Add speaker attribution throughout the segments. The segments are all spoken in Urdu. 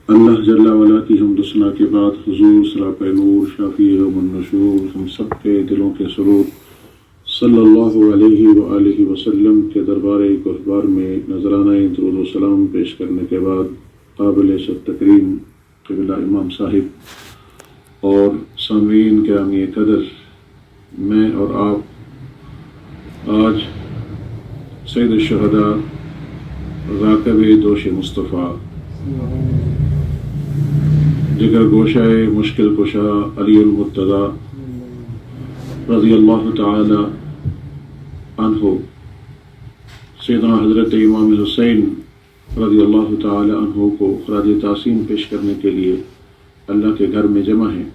Speaker 1: اللہ جل وعلا کی حمد و ثنا کے بعد حضور سراپہ نور شافی یوم النشور ہم سب کے دلوں کے سرور صلی اللہ علیہ وآلہ وسلم کے دربار گہوار میں نذرانہ درود و سلام پیش کرنے کے بعد قابل عزت تکریم قبلہ امام صاحب اور سامعین گرامی قدر، میں اور آپ آج سید الشہداء راکب دوش مصطفیٰ جگر گوشہ مشکل کشا علی المرتضیٰ رضی اللہ تعالی عنہ سیدنا حضرت امام حسین رضی اللہ تعالی عنہ کو خراج تحسین پیش کرنے کے لیے اللہ کے گھر میں جمع ہیں۔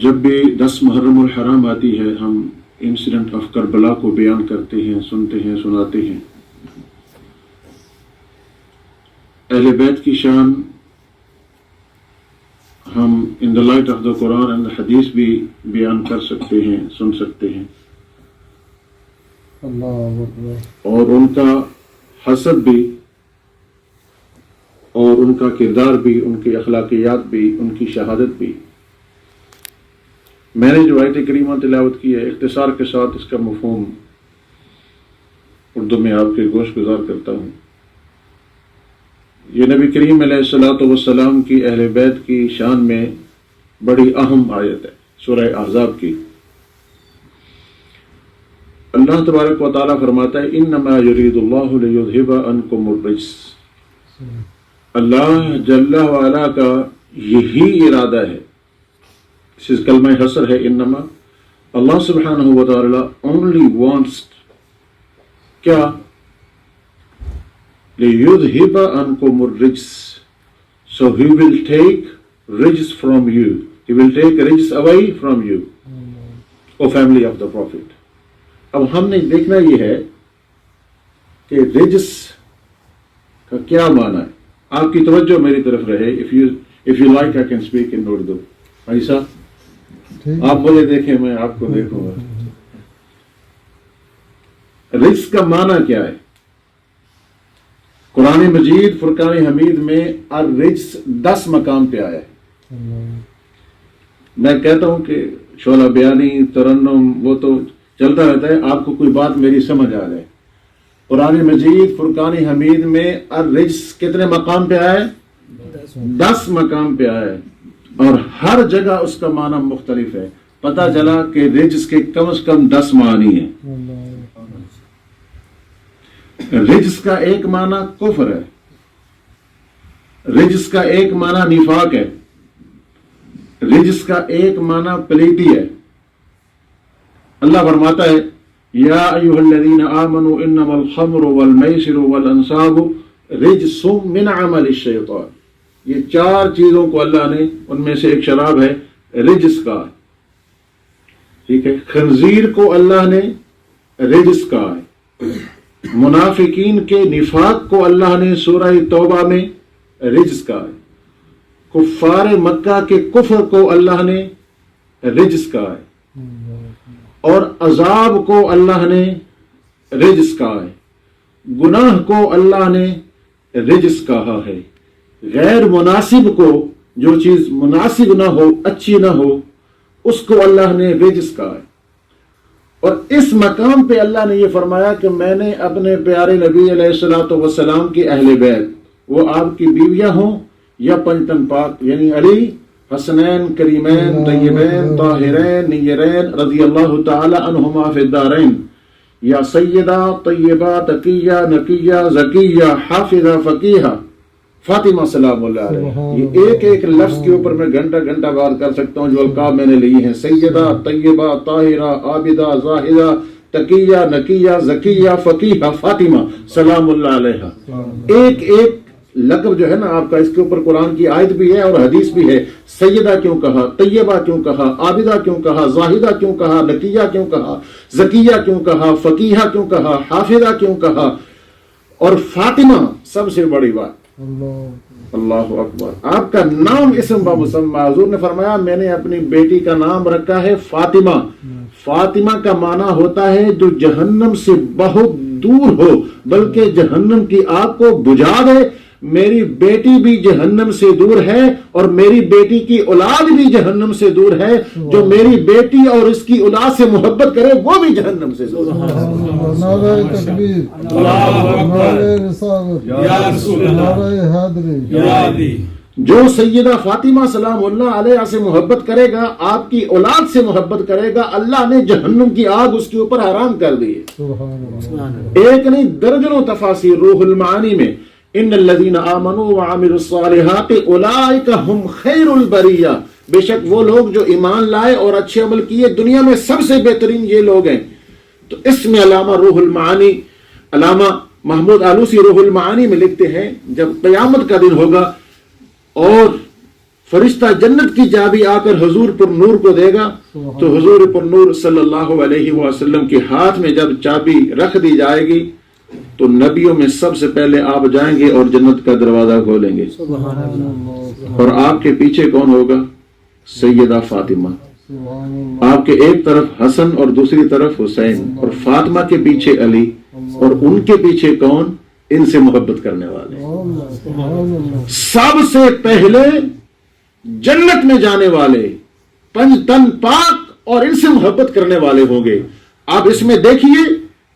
Speaker 1: جب بھی 10 محرم الحرام آتی ہے ہم انسیڈنٹ آف کربلا کو بیان کرتے ہیں، سنتے ہیں، سناتے ہیں۔ اہل بیت کی شان ہم in the light of the Quran and Hadith بھی بیان کر سکتے ہیں، سن سکتے ہیں، اور ان کا حسب بھی اور ان کا کردار بھی، ان کی اخلاقیات بھی، ان کی شہادت بھی۔ میں نے جو آیت کریمہ تلاوت کی ہے اختصار کے ساتھ اس کا مفہوم اردو میں آپ کے گوش گزار کرتا ہوں۔ یہ نبی کریم علیہ الصلوۃ والسلام کی اہل بیت کی شان میں بڑی اہم آیت ہے، سورہ احزاب کی۔ اللہ تبارک و تعالیٰ فرماتا ہے انما یرید اللہ لیذھب عنکم الرجس۔ اللہ جل وعلا کا یہی ارادہ ہے، اس کلمہ حصر ہے انما، اللہ سبحانہ و تعالی only wants کیا؟ لِيُذْهِبَ عَنْكُمُ الرِّجْسَ، so he will take rijs from you, he will take rijs away from you, O family of the Prophet۔ اب ہم نے دیکھنا یہ ہے کہ رجس کا کیا معنی ہے۔ آپ کی توجہ میری طرف رہے، if you like I can speak in Urdu۔ بھائی صاحب آپ مجھے دیکھیں، میں آپ کو دیکھوں گا۔ رجس کا معنی کیا ہے؟ قرآن مجید فرقان حمید میں الرجس 10 مقام پہ آیا ہے۔ میں کہتا ہوں کہ شعلہ بیانی، ترنم وہ تو چلتا رہتا ہے، آپ کو کوئی بات میری سمجھ آ جائے۔ قرآن مجید فرقان حمید میں الرجس کتنے مقام پہ آیا ہے؟ 10 مقام پہ آیا ہے، اور ہر جگہ اس کا معنی مختلف ہے۔ پتہ چلا کہ رجس کے کم از کم 10 معنی ہیں۔ رجس کا ایک معنی کفر ہے، رجس کا ایک معنی نفاق ہے، رجس کا ایک معنی پلیتی ہے۔ اللہ فرماتا ہے یا ایھا الذین آمنوا انما الخمر والمیسر والانصاب رجس من عمل الشیطان۔ یہ 4 چیزوں کو اللہ نے، ان میں سے ایک شراب ہے، رجس کا ہے، ٹھیک ہے۔ خنزیر کو اللہ نے رجس کا ہے۔ منافقین کے نفاق کو اللہ نے سورہ توبہ میں رجس کا ہے۔ کفار مکہ کے کفر کو اللہ نے رجس کا ہے، اور عذاب کو اللہ نے رجس کا ہے۔ گناہ کو اللہ نے رجس کہا ہے۔ غیر مناسب کو، جو چیز مناسب نہ ہو، اچھی نہ ہو، اس کو اللہ نے رجس کہا ہے۔ اور اس مقام پہ اللہ نے یہ فرمایا کہ میں نے اپنے پیارے نبی علیہ الصلوۃ والسلام کی اہل بیت، وہ آپ کی بیویاں ہوں یا پنجتن پاک، یعنی علی، حسنین، کریمین، طیبین، طاہرین، نیرین رضی اللہ تعالی عنہما فی الدارین، یا سیدہ، طیبہ، تقیہ، نقیہ، زکیہ، حافظہ، فقیہہ فاطمہ سلام اللہ علیہ۔ یہ ایک ایک لفظ کے اوپر میں گھنٹہ بات کر سکتا ہوں، جو القاب میں نے لی ہیں، سیدہ، طیبہ، طاہرہ، عابدہ، زاہدہ، تقیہ، نقیہ، زکیہ، فقیہہ، فاطمہ سلام اللہ علیہ۔ ایک ایک لقب جو ہے نا آپ کا، اس کے اوپر قرآن کی آیت بھی ہے اور حدیث بھی ہے۔ سیدہ کیوں کہا، طیبہ کیوں کہا، عابدہ کیوں کہا، زاہدہ کیوں کہا، نقیہ کیوں کہا، زکیہ کیوں کہا، فقیہہ کیوں کہا، حافظہ کیوں کہا، اور فاطمہ سب سے بڑی بات۔ اللہ اکبر، آپ کا نام اسم بمسمى۔ حضور نے فرمایا میں نے اپنی بیٹی کا نام رکھا ہے فاطمہ۔ فاطمہ کا معنی ہوتا ہے جو جہنم سے بہت دور ہو بلکہ جہنم کی آگ کو بجھا دے. میری بیٹی بھی جہنم سے دور ہے اور میری بیٹی کی اولاد بھی جہنم سے دور ہے. جو میری بیٹی اور اس کی اولاد سے محبت کرے وہ بھی جہنم سے دور ہے.
Speaker 2: نعرہ تکبیر، نعرہ رسالت، نعرہ حیدری.
Speaker 1: جو سیدہ فاطمہ سلام اللہ علیہ سے محبت کرے گا، آپ کی اولاد سے محبت کرے گا، اللہ نے جہنم کی آگ اس کے اوپر حرام کر دی ہے. ایک نہیں درجنوں تفاسیر روح المعانی میں ان الذین آمنوا وعملوا الصالحات اولئک هم خیر البریہ، بے شک وہ لوگ جو ایمان لائے اور اچھے عمل کیے دنیا میں سب سے بہترین یہ لوگ ہیں. تو اس میں علامہ روح المعانی، علامہ محمود آلوسی روح المعانی میں لکھتے ہیں جب قیامت کا دن ہوگا اور فرشتہ جنت کی چابی آ کر حضور پر نور کو دے گا تو حضور پر نور صلی اللہ علیہ وسلم کے ہاتھ میں جب چابی رکھ دی جائے گی تو نبیوں میں سب سے پہلے آپ جائیں گے اور جنت کا دروازہ کھولیں گے. اور آپ کے پیچھے کون ہوگا؟ سیدہ فاطمہ. آپ کے ایک طرف حسن اور دوسری طرف حسین، اور فاطمہ کے پیچھے علی، اور ان کے پیچھے کون؟ ان سے محبت کرنے والے. سب سے پہلے جنت میں جانے والے پنج تن پاک اور ان سے محبت کرنے والے ہوں گے. آپ اس میں دیکھیے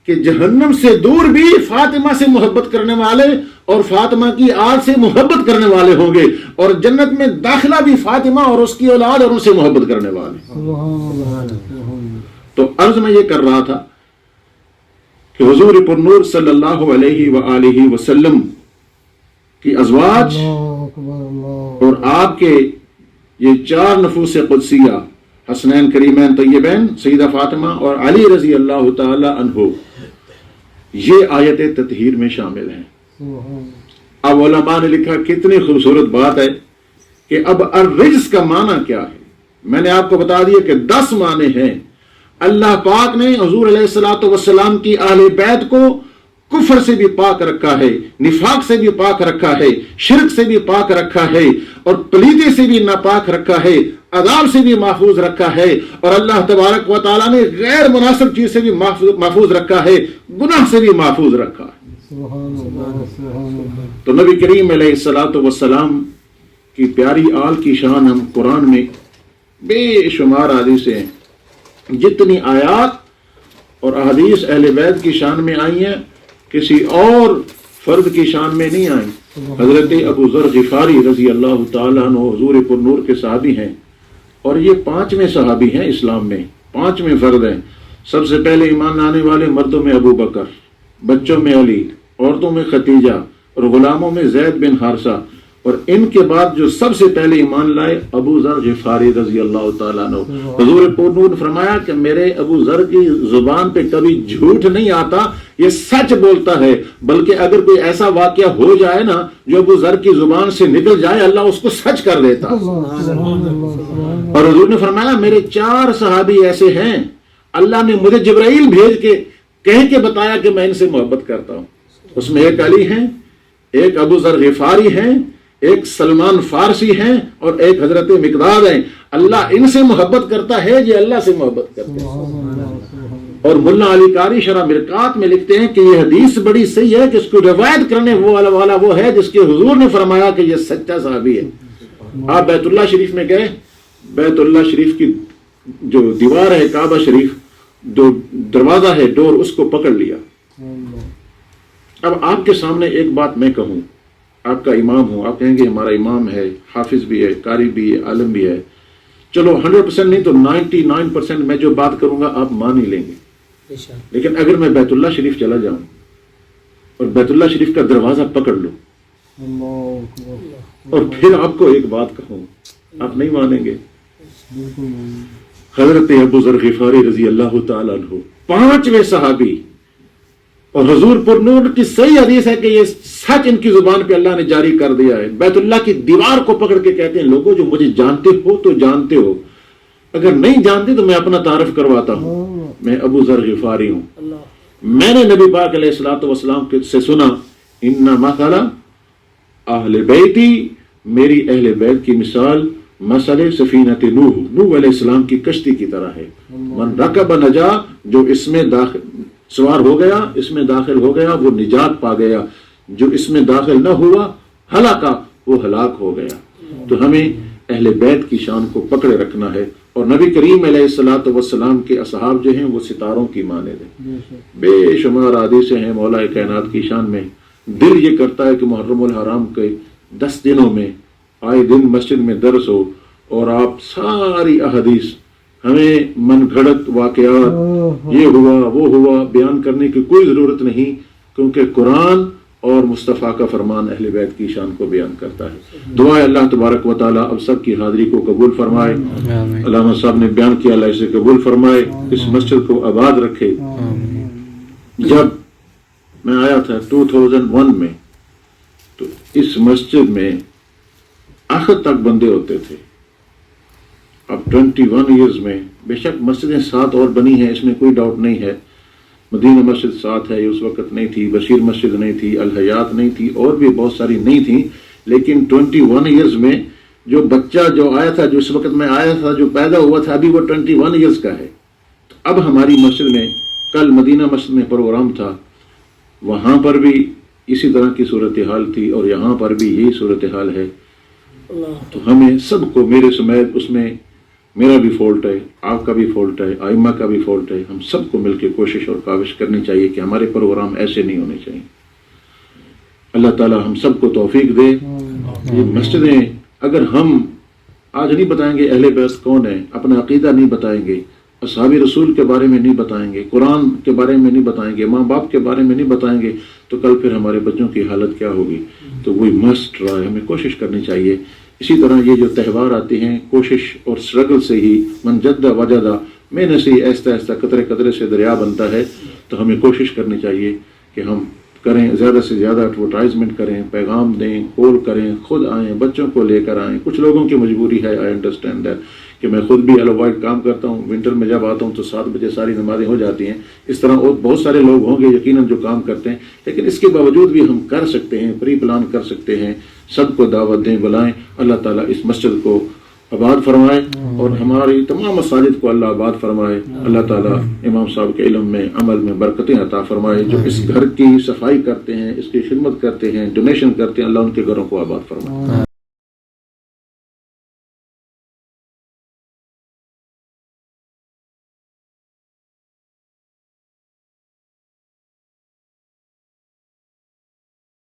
Speaker 1: کہ جہنم سے دور بھی فاطمہ سے محبت کرنے والے اور فاطمہ کی آگ سے محبت کرنے والے ہوں گے، اور جنت میں داخلہ بھی فاطمہ اور اس کی اولاد اور ان سے محبت کرنے والے. تو عرض میں یہ کر رہا تھا کہ حضور پر نور صلی اللہ علیہ وآلہ وسلم کی ازواج اور آپ کے یہ چار نفوس قدسیہ حسنین کریمین طیبین سیدہ فاطمہ اور علی رضی اللہ تعالی عنہ یہ آیت تطہیر میں شامل ہیں. اب علماء نے لکھا کتنی خوبصورت بات ہے کہ اب الرجس کا معنی کیا ہے. میں نے آپ کو بتا دیا کہ 10 معنی ہیں. اللہ پاک نے حضور علیہ الصلوۃ والسلام کی اہل بیت کو کفر سے بھی پاک رکھا ہے، نفاق سے بھی پاک رکھا ہے، شرک سے بھی پاک رکھا ہے، اور پلیتی سے بھی ناپاک رکھا ہے، عذاب سے بھی محفوظ رکھا ہے، اور اللہ تبارک و تعالیٰ نے غیر مناسب چیز سے بھی محفوظ رکھا ہے، گناہ سے بھی محفوظ رکھا ہے. تو نبی کریم علیہ الصلوۃ والسلام کی پیاری آل کی شان ہم قرآن میں بے شمار حدیثیں ہیں. جتنی آیات اور احادیث اہل بیت کی شان میں آئی ہیں کسی اور فرد کی شان میں نہیں آئی. حضرت ابو ذر غفاری رضی اللہ تعالیٰ عنہ حضور پر نور کے صحابی ہیں، اور یہ 5ویں صحابی ہیں اسلام میں، 5ویں فرد ہیں. سب سے پہلے ایمان لانے والے مردوں میں ابو بکر، بچوں میں علی، عورتوں میں ختیجہ، اور غلاموں میں زید بن حارثہ، اور ان کے بعد جو سب سے پہلے ایمان لائے ابو ذر غفاری رضی اللہ تعالیٰ عنہ. حضور پر نور فرمایا کہ میرے ابو ذر کی زبان پہ کبھی جھوٹ نہیں آتا، یہ سچ بولتا ہے، بلکہ اگر کوئی ایسا واقعہ ہو جائے نا جو ابو ذر کی زبان سے نکل جائے اللہ اس کو سچ کر دیتا. اور حضور نے فرمایا میرے 4 صحابی ایسے ہیں اللہ نے مجھے جبرائیل بھیج کے کہہ کے بتایا کہ میں ان سے محبت کرتا ہوں. اس میں ایک علی ہیں، ایک ابو ذر غفاری ہیں، ایک سلمان فارسی ہیں، اور ایک حضرت مقداد ہیں. اللہ ان سے محبت کرتا ہے، یہ اللہ سے محبت کرتا ہے. اور ملا علی قاری شرح مرقات میں لکھتے ہیں کہ یہ حدیث بڑی صحیح ہے کہ اس کو روایت کرنے والا وہ ہے جس کے حضور نے فرمایا کہ یہ سچا صحابی ہے. آپ بیت اللہ شریف میں گئے، بیت اللہ شریف کی جو دیوار ہے کعبہ شریف، جو دروازہ ہے ڈور، اس کو پکڑ لیا. اب آپ کے سامنے ایک بات میں کہوں، آپ کا امام ہوں، آپ کہیں گے ہمارا امام ہے، حافظ بھی ہے، قاری بھی ہے، عالم بھی ہے. چلو 100% نہیں تو 99% میں جو بات کروں گا آپ مان ہی لیں گے. لیکن اگر میں بیت اللہ شریف چلا جاؤں اور بیت اللہ شریف کا دروازہ پکڑ لوں اور پھر آپ کو ایک بات کہوں، آپ نہیں مانیں گے. حضرت ابو ذر غفاری رضی اللہ تعالیٰ عنہ 5ویں صحابی، اور حضور پر نور کی صحیح حدیث ہے کہ یہ سچ ان کی زبان پہ اللہ نے جاری کر دیا ہے. بیت اللہ کی دیوار کو پکڑ کے کہتے ہیں لوگوں جو مجھے جانتے ہو تو جانتے ہو، اگر نہیں جانتے تو میں اپنا تعارف کرواتا ہوں، میں ابو ذر غفاری ہوں. میں نے نبی پاک علیہ الصلوۃ والسلام سے سنا ان مثل اہل بیتی، میری اہل بیت کی مثال مثل سفینۃ نوح علیہ السلام کی کشتی کی طرح ہے. من رکب نجا، جو اس میں سوار ہو گیا، اس میں داخل ہو گیا، وہ نجات پا گیا، جو اس میں داخل نہ ہوا ہلاکا، وہ ہلاک ہو گیا۔ تو ہمیں اہل بیت کی شان کو پکڑے رکھنا ہے، اور نبی کریم علیہ الصلوۃ والسلام کے اصحاب جو ہیں وہ ستاروں کی مانند ہیں۔ بے شمار حدیثیں ہیں مولا کائنات کی شان میں۔ دل یہ کرتا ہے کہ محرم الحرام کے 10 دنوں میں آئے دن مسجد میں درس ہو، اور آپ ساری احادیث ہمیں من گھڑت واقعات یہ ہوا وہ ہوا بیان کرنے کی کوئی ضرورت نہیں، کیونکہ قرآن اور مصطفیٰ کا فرمان اہل بیت کی شان کو بیان کرتا ہے۔ دعا ہے اللہ تبارک و تعالیٰ اب سب کی حاضری کو قبول فرمائے۔ علامہ صاحب نے بیان کیا، اللہ اسے قبول فرمائے، اس مسجد کو آباد رکھے۔ جب میں آیا تھا 2001 میں، تو اس مسجد میں آخر تک بندے ہوتے تھے۔ اب 21 ایئرز میں بے شک مسجدیں 7 اور بنی ہیں، اس میں کوئی ڈاؤٹ نہیں ہے۔ مدینہ مسجد 7 ہے، اس وقت نہیں تھی، بشیر مسجد نہیں تھی، الحیات نہیں تھی، اور بھی بہت ساری نہیں تھیں، لیکن 21 ایئرز میں جو بچہ جو آیا تھا، جو اس وقت میں آیا تھا، جو پیدا ہوا تھا، ابھی وہ 21 ایئرز کا ہے۔ تو اب ہماری مسجد میں، کل مدینہ مسجد میں پروگرام تھا، وہاں پر بھی اسی طرح کی صورتحال تھی، اور یہاں پر بھی یہی صورتحال ہے۔ تو ہمیں سب کو، میرے سمیت، اس میں میرا بھی فالٹ ہے، آپ کا بھی فالٹ ہے، ائمہ کا بھی فالٹ ہے، ہم سب کو مل کے کوشش اور کاوش کرنی چاہیے کہ ہمارے پروگرام ایسے نہیں ہونے چاہیے۔ اللہ تعالی ہم سب کو توفیق دے۔ یہ مسجدیں اگر ہم آج نہیں بتائیں گے اہل بیت کون ہے، اپنا عقیدہ نہیں بتائیں گے، اصحاب رسول کے بارے میں نہیں بتائیں گے، قرآن کے بارے میں نہیں بتائیں گے، ماں باپ کے بارے میں نہیں بتائیں گے، تو کل پھر ہمارے بچوں کی حالت کیا ہوگی؟ تو وہی مسٹ ٹرائی، ہمیں کوشش کرنی چاہیے۔ اسی طرح یہ جو تہوار آتے ہیں، کوشش اور اسٹرگل سے ہی، من جدہ وجدہ، محنت سے ہی آہستہ آہستہ قطرے قطرے سے دریا بنتا ہے۔ تو ہمیں کوشش کرنی چاہیے کہ ہم کریں، زیادہ سے زیادہ ایڈورٹائزمنٹ کریں، پیغام دیں، کال کریں، خود آئیں، بچوں کو لے کر آئیں۔ کچھ لوگوں کی مجبوری ہے، آئی انڈرسٹینڈ دیٹ، کہ میں خود بھی الوائڈ کام کرتا ہوں، ونٹر میں جب آتا ہوں تو 7 بجے ساری نمازیں ہو جاتی ہیں۔ اس طرح اور بہت سارے لوگ ہوں گے یقیناً جو کام کرتے ہیں، لیکن اس کے باوجود بھی ہم کر سکتے ہیں، پری پلان کر سکتے ہیں۔ سب کو دعوت دیں، بلائیں۔ اللہ تعالیٰ اس مسجد کو آباد فرمائے، اور ہماری تمام مساجد کو اللہ آباد فرمائے۔ اللہ تعالیٰ امام صاحب کے علم میں، عمل میں برکتیں عطا فرمائے۔ جو اس گھر کی صفائی کرتے ہیں، اس کی خدمت کرتے ہیں، ڈونیشن کرتے ہیں، اللہ ان کے گھروں کو آباد فرمائے۔